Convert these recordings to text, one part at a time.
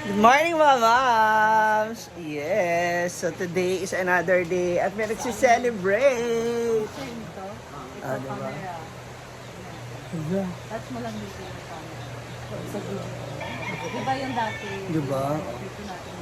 Good morning, mamams! Yes, so today is another day at may nagsiselebrate! Diba? Touch mo lang dito yung camera. Sa video. Diba yung dati? Diba? Dito natin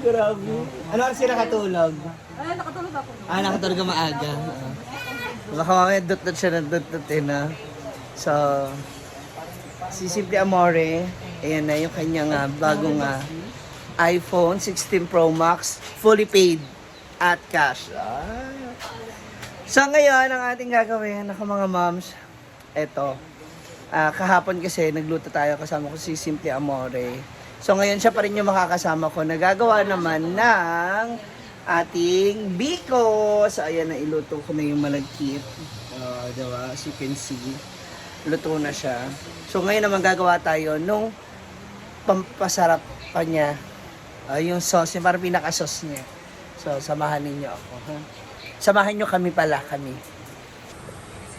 Grabe. Ano oras sila katulog? ay, nakatulog ako. Nakatulog ka maaga. Baka mamaya dot-dot siya ng dot-dot na. So, si Simple Amore, ayan na yung kanyang bagong iPhone 16 Pro Max, fully paid at cash. So ngayon, ang ating gagawin, mga moms, eto, kahapon kasi nagluto tayo kasama ko si Simple Amore. So ngayon siya pa rin yung makakasama ko. Nagagawa naman ng ating biko. So ayan, na iluto ko na yung malagkit. Diba? As you can see, luto na siya. So ngayon naman gagawa tayo nung pampasarap pa niya. Yung sauce niya, parang pinaka-sauce niya. So samahan ninyo ako. Samahan nyo kami pala, kami.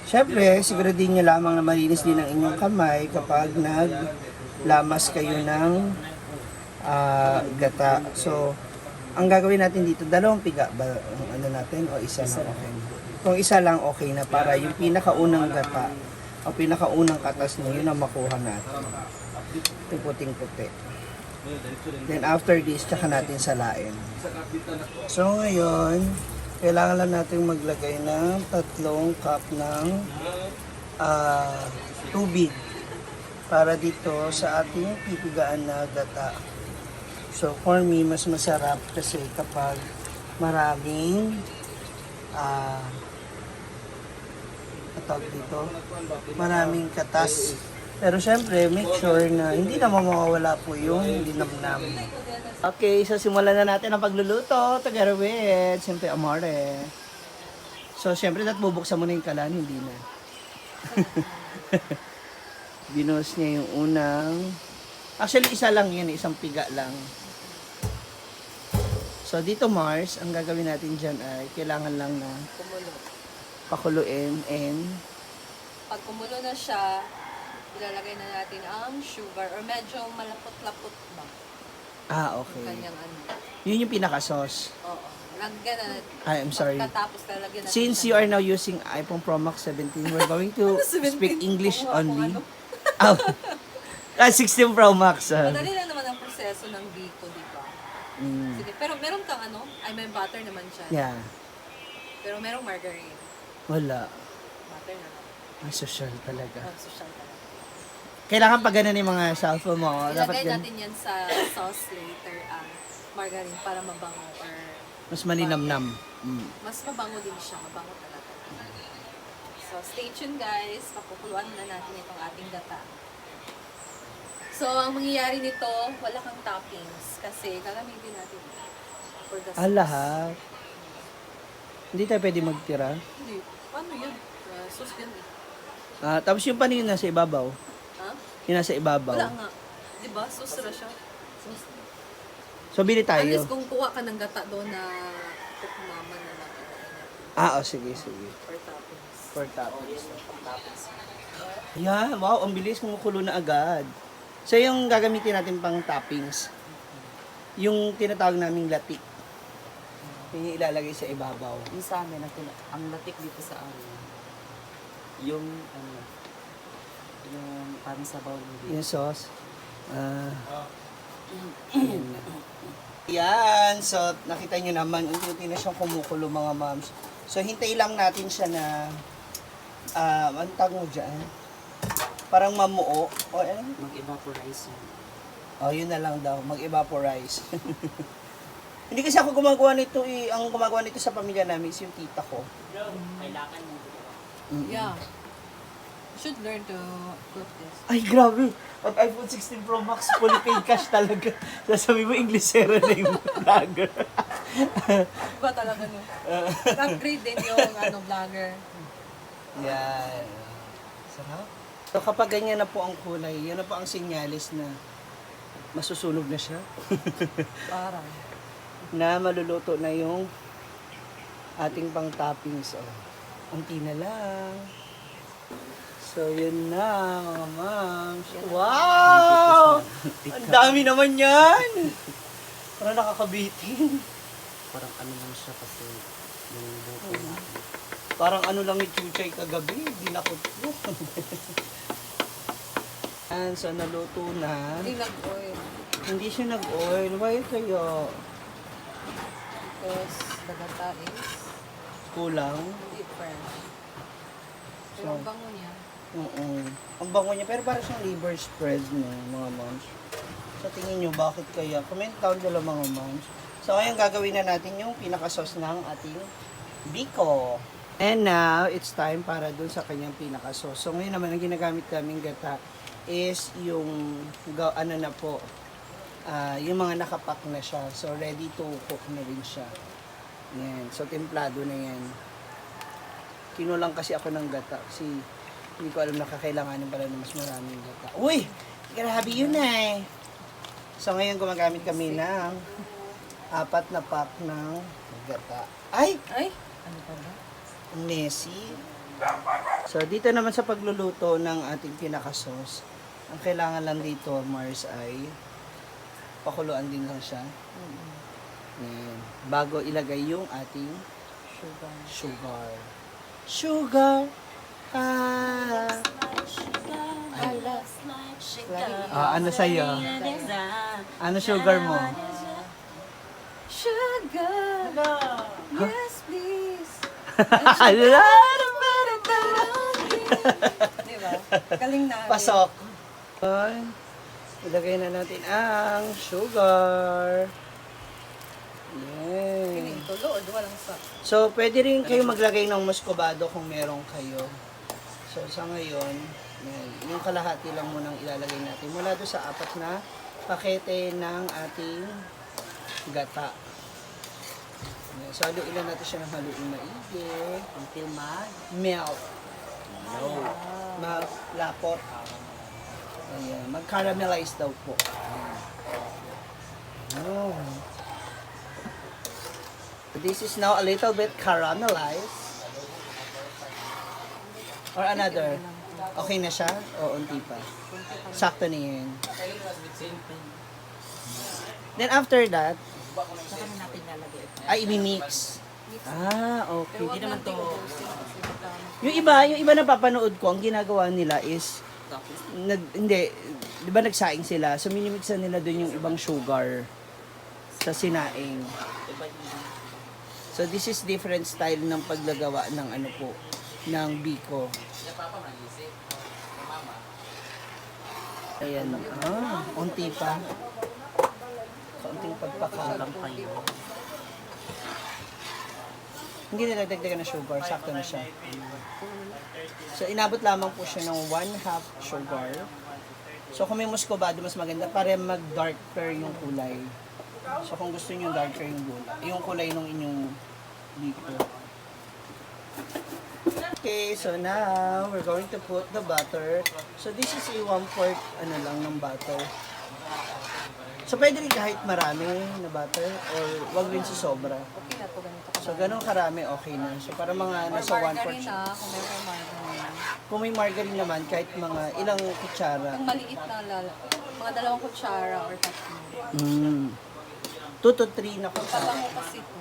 Siyempre, siguradin nyo lamang na malinis din ang inyong kamay kapag naglamas kayo ng gata. So, ang gagawin natin dito, dalawang piga ba ano natin o isa lang okay? Kung isa lang okay na para yung pinakaunang gata o pinakaunang katas niyo, yun ang makuha natin. Yung puting-puti. Then after this, tsaka natin salain. So ngayon, kailangan lang natin maglagay ng 3 cup ng tubig para dito sa ating pipigaan na gata. So for me, mas masarap kasi kapag maraming dito, maraming katas. Pero syempre, make sure na hindi naman mawawala po yung linamnam. Okay, so simulan na natin ang pagluluto together with Simple Amore. So syempre, bubuksan mo na yung kalan, hindi na. Binuhos niya yung unang. Actually, isa lang yan, isang piga lang. So dito, Mars, ang gagawin natin dyan ay kailangan lang na pakuluin and Pag kumulo na siya, ilalagay na natin ang sugar or medyo malapot-lapot ba? Okay. Kanyang ano. Yun yung pinaka-sauce. Oo. Lagyan na natin. I'm sorry. Pagkatapos lalagyan natin. Since you are now using iPhone Pro Max 17, we're going to speak English only. 16 Pro Max. Madali lang naman ang proseso ng biko, di ba? Sige, pero meron kang may butter naman siya. Yeah. Pero merong margarine. Wala. Butter naman. Ang social talaga. Social talaga. Kailangan pag ganun yung mga cellphone mo. Ilagay natin yan sa sauce later ang margarine para mabango or Mas maninamnam. mas mabango din siya. Mabango talaga. So, stay tuned guys. Papukuluan na natin itong ating gata. So, ang mangyayari nito, wala kang toppings kasi gagamitin natin for the sauce. Lahat. Hindi tayo pwede magtira. Hindi. Paano yan? Sauce yan eh. Tapos yung panin nasa ibabaw. Ha? Yung nasa ibabaw. Wala nga. Diba? Sauce na siya. Sauce. So, bili At tayo. least kung kuha ka ng gata doon na kukumaman na natin. Sige. For toppings. For toppings. Ayan, wow, ang bilis kumukulo na agad. So, yung gagamitin natin pang toppings, yung tinatawag naming latik, yung ilalagay sa ibabaw. Yung sa amin, ang latik dito sa amin, yung parang sabaw ng Yung sauce. Yan, so nakita nyo naman, unti-unti na siyang kumukulo mga moms. So, hintay lang natin siya na, anong tawag mo dyan? Parang mamuo. O, ano? mag-evaporize yun. Yun na lang daw, mag-evaporize. Hindi kasi ako gumagawa nito ang gumagawa nito sa pamilya namin is yung tita ko. Kailangan mo. Yeah. You should learn to cook this. Ay, grabe. Pag iPhone 16 Pro Max, fully paid cash talaga. Sasabi mo, Inglesera na yung vlogger. Iba talaga no? Upgrade din yung vlogger. Yan. Sarap. So kapag ganyan na po ang kulay, yun na po ang sinyalis na masusunog na siya. Parang. Na maluluto na yung ating pang toppings. Unti na lang. So, yun na, mga ma'am. dami naman yan! Parang nakakabitin. Parang ano lang siya kasi yung buko natin. Parang ano lang ni Chuchay kagabi, dinakot ko. And so naluto na. Hindi nag-oil. Hindi siya nag-oil. Why kaya? Because the gata is Kulang. hindi fresh. Pero So, ang bango niya. Oo. Ang bango niya, pero parang siyang liver spread no, mga moms. So tingin nyo, bakit kaya? Comment down below mga moms. So ngayon gagawin na natin yung pinaka-sauce ng ating biko. And now, it's time para dun sa kanyang pinaka-sauce. So ngayon naman, ang ginagamit naming gata is yung, ano na po, yung mga nakapak na siya. So ready to cook na rin siya. Yan. So templado na yan. Kinulang kasi ako ng gata kasi hindi ko alam na kakailanganin pala ng mas maraming gata. Uy! Grabe yun eh! So ngayon gumagamit kami ng 4 na pack ng gata. Ay! Ay! Ano pa ba? Messy. So dito naman sa pagluluto ng ating pinaka-sauce, ang kailangan lang dito, Mars, ay pakuluan din lang siya. Yan. Bago ilagay yung ating Sugar. sugar. Sugar. Ah. Ano sa'yo? Ano sugar mo? Sugar! Yes, please! Ala! Diba? Galing na. Pasok. Ay, ilagay na natin ang sugar. Yay. Tulo o duwa lang sa... So, pwede rin kayo maglagay ng muscovado kung meron kayo. So, sa ngayon, yan, yung kalahati lang munang ilalagay natin. Mula doon sa 4 na pakete ng ating gata. Yan, so, haluin natin siya ng haluin maigi. Until mag. Melt. No. Malapot. Ayan. Mag-caramelize daw po. Oh. This is now a little bit caramelized. Or another. Okay na siya? O unti pa? Sakto na yan. Then after that, Saka na natin lalagay. ay i-mix. Ah, okay. Hindi naman to Yung iba na papanood ko, ang ginagawa nila is, hindi, di ba nagsaing sila? So minimixan nila dun yung ibang sugar sa sinaing. So this is different style ng paglagawa ng ano po, ng biko. Ayan. Ah, unti pa. Kaunting pagpakalang kayo. Hindi nilagdagdagan ng sugar, sakto na siya. So inabot lamang po siya ng 1/2 sugar. So kung may muscovado, mas maganda para mag-darker yung kulay. So kung gusto niyo darker yung kulay ng inyong biko. Okay, so now we're going to put the butter. So this is a 1/4 ano lang ng butter. So pwede rin kahit marami na butter or wag rin sa sobra. Okay na to, ganito. So ganun karami okay na. So para mga nasa 1/4 Margarine siya. na, kung meron margarine. Kung may margarine naman, kahit mga ilang kutsara. Yung maliit na mga 2 kutsara or 3. 2 to 3 na kutsara. Pabango kasi ito.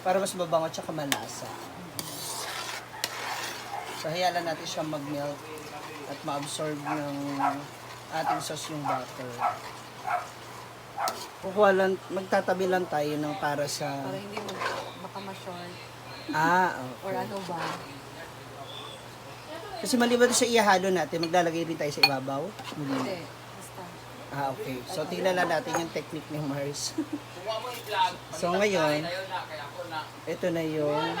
Para mas mabango at malasa. So hayaan natin siya mag-melt at ma-absorb ng ating sauce yung butter. Kukuha lang, magtatabi lang tayo ng para sa... Para hindi mo baka ma-short. Okay. Or ano ba? Kasi maliban sa ihalo natin, maglalagay rin tayo sa ibabaw. Hindi. Basta. Okay. So, tingnan lang natin yung technique ni Mars. So, ngayon, ito na yung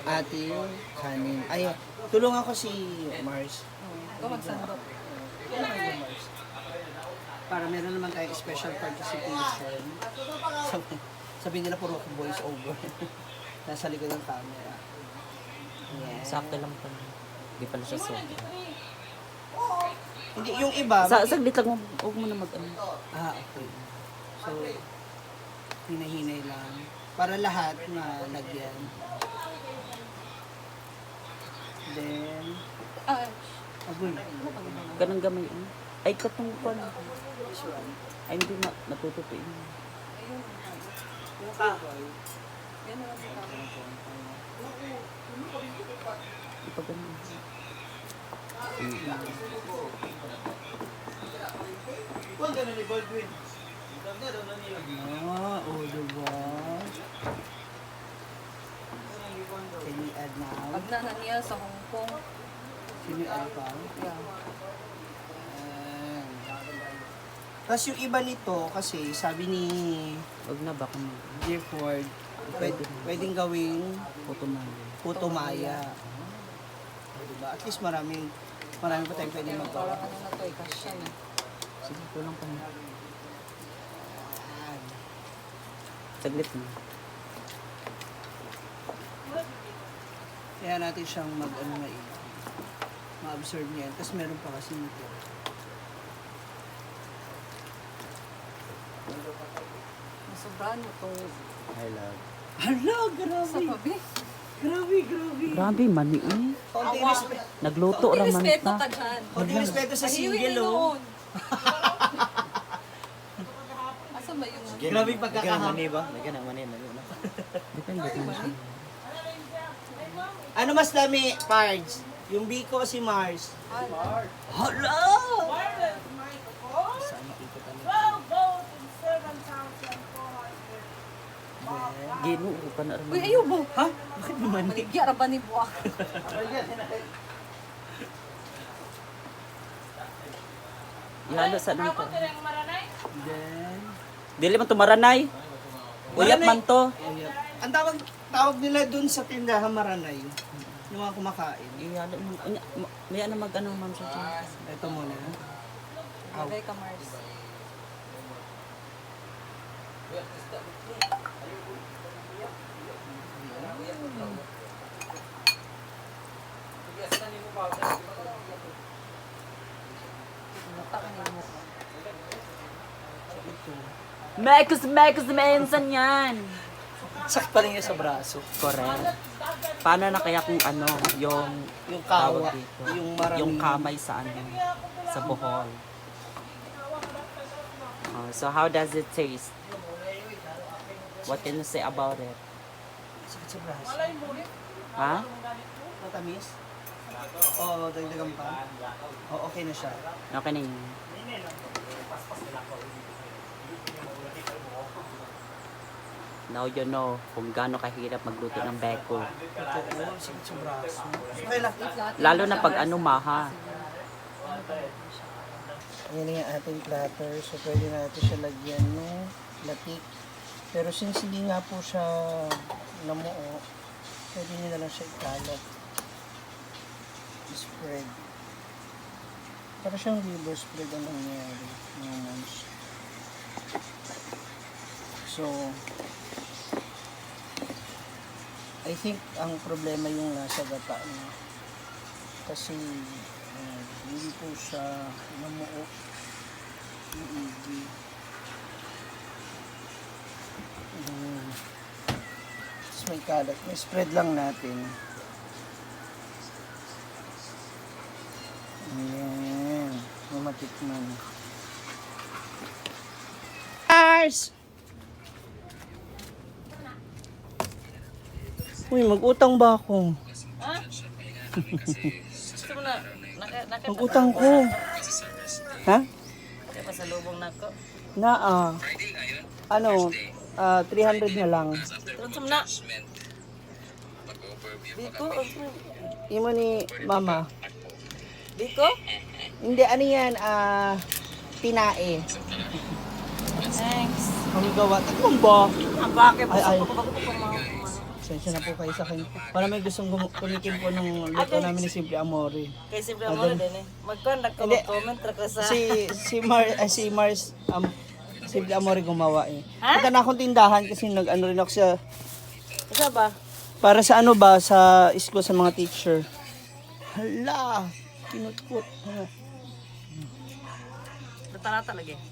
ating kanin. Ay, tulungan ko si Mars. Ikaw magsandok. Para meron naman tayong special participation. Sabihin nila puro voice over. Nasa likod ng camera. Yeah. Sakto lang pa. Hindi pala siya so. Hindi, yung iba... Saglit lang, huwag mo na mag-ano. Okay. So, hinahinay lang. Para lahat malagyan. Then, Agoy. Ganang gamay. Ay, katong pan. Ay, hindi na. Natututuin. Ayun. Yan na lang si Tama. Ipag ganun. Oh, diba? Can you add now? Pag na niya sa Hong Kong. Can you add pa? Yeah. Tapos yung iba nito, kasi sabi ni Huwag na baka mag Dear Ford, pwedeng gawing putumaya. Diba? At least marami pa tayong pwedeng Pero magawa. parang ano na to, kasya na. Sige, kulang pa na. Saglit na. Kaya natin siyang ma-absorb niya. Tapos meron pa kasi nito. Masobrahan mo itong I love. Hala, sa grabe! pabi. Grabe, grabe! Grabe, mani eh. Konting respeto. Nagluto May raman respeto ta. ka dyan. Konting respeto sa Pahiwin single, mo oh. noon. Asan ba yung Grabe yung pagkakahap. Depende naman siya. Ano mas dami, Pards? Yung Biko o si Mars? Hala! Saan makikita natin? Gino, ka na Uy, raman. ayaw mo. Ha? Bakit naman? Maligya ra ba ni Buwak? Ihalo sa dito. Then, Dili man tumaranay. Uyat man to. ayan. Ang tawag nila dun sa tindahan Maranay. Yung mga kumakain. Ihalo mo. May ano mag-ano man siya dyan. Ito muna. Bagay ka, Mars. Mata ka niya mo. Mekus mensan yan. Sakit pa rin niya sa braso. Correct. Paano na kaya kung ano, yung Yung tawag kawa, dito? yung maraming... Yung kamay sa ano, sa Bohol. So how does it taste? What can you say about it? Sakit sa braso. Ha? Matamis? Oo, dagdagan pa. Oo, okay na siya. Okay na yun. Now you know kung gaano kahirap magluto ng beko. Oo, sakit sa braso. Okay lang. Lalo na pag ano maha. Ayan na yung ating platter. So, pwede natin siya lagyan ng latik. Pero since hindi nga po siya namuo, pwede nyo na lang siya ikalat. Spread. Para siyang liver spread ang nangyayari ng munch. So, I think ang problema yung nasa gata niya. Kasi hindi po siya namuo. Iigi. Tapos may kalat. May spread lang natin. Ayan. Matikman. Ars! Uy, mag-utang ba ako? Gusto mo na, Mag-utang ko. Ha? kaya pasalubong na ko. Ano, 300 na lang. Tunsam na. Biko? Imo ni mama. Biko? Hindi, ano yan, tinae. Thanks. Ang gawa. Takman ba? Bakit? Ay, ay. Gusto ko ba Sensya na po kayo sa akin. Para may gustong kumikin po nung luto namin ni Simple Amore. Kay Simple Amore din eh. Magkondak ko Hindi. mag-comment ra ka sa... Si Mars, Simple Amore gumawa eh. Punta na akong tindahan kasi nag-ano rin ako sa, Isa ba? para sa ano ba, sa school sa mga teacher. Hala, kinutkot. Lata talaga eh.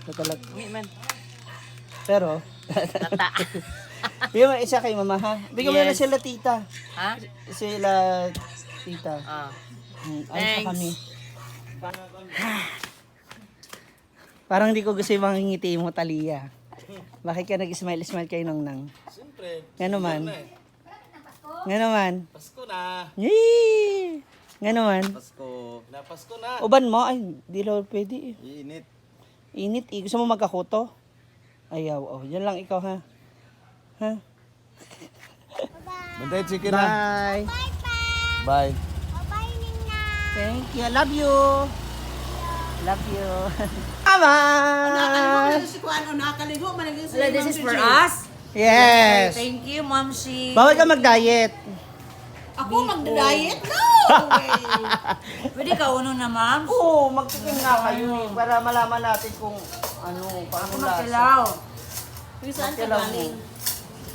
Natalag. Umi man. Pero, Lata. bigyan mo isa kay mama ha. Bigyan mo na Yes. sila tita. Ha? Sila tita. Ah. Ayos na Thanks. kami. Parang di ko gusto yung mga ngiti mo, Talia. Bakit ka nag-smile-smile kay Nang? Siyempre. Nga naman. na eh. Nga naman. Pasko na. Yee! Nga naman. Pasko. Na Pasko na. Uban mo? Ay, di lang pwede eh. Iinit. Init eh. Gusto mo magkakuto? Ayaw. Oh, yan lang ikaw ha. Ha? Bantay, chicken na. Bye! Bye. Thank you. I love you. Love you. Mama! Hello, this is for us. Yes. Thank you, Ma'am Shi. Bawal ka mag-diet. Ako mag-diet? No! Pwede ka uno na, Ma'am? Oo, magtikim nga kayo eh. Para malaman natin kung ano, paano Ako lasa. magkilaw. Saan ka Magkilaw mo. galing?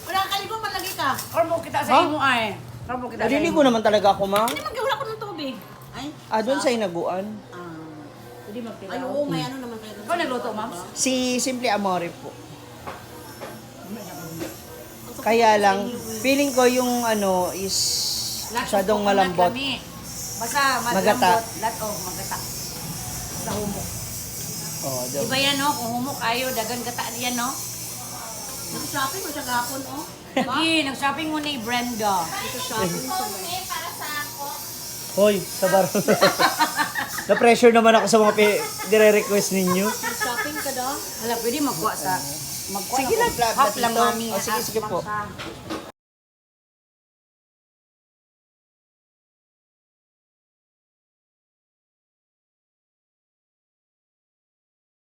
Wala kaligo man lagi ka. Karbo kita sa imo ay. Karbo kita sa Naliligo imo. naman talaga ako, ma. Hindi magkawala ko ng tubig. Ay, Doon sa inaguan. Pwede magkilaw. ay oo, may ano naman kayo. Ikaw nagluto, Ma'am? Si Simple Amore po. Kaya lang, feeling ko yung ano is masyadong malambot. Basta Magata. malambot. Magata. Sa humok. Oh, Iba yan, no? Kung humok ayo, dagan gata yan, no? Nag-shopping mo siya gapon, oh. Lagi, nag-shopping mo ni Brenda. Hoy, sabar. Na-pressure naman ako sa mga dire-request ninyo. Shopping ka daw? Hala, pwede magkuha sa... Magkuha Sige ako. lang, Half lang, Tito. mami. Oh, sige, sige po. Half lang siya.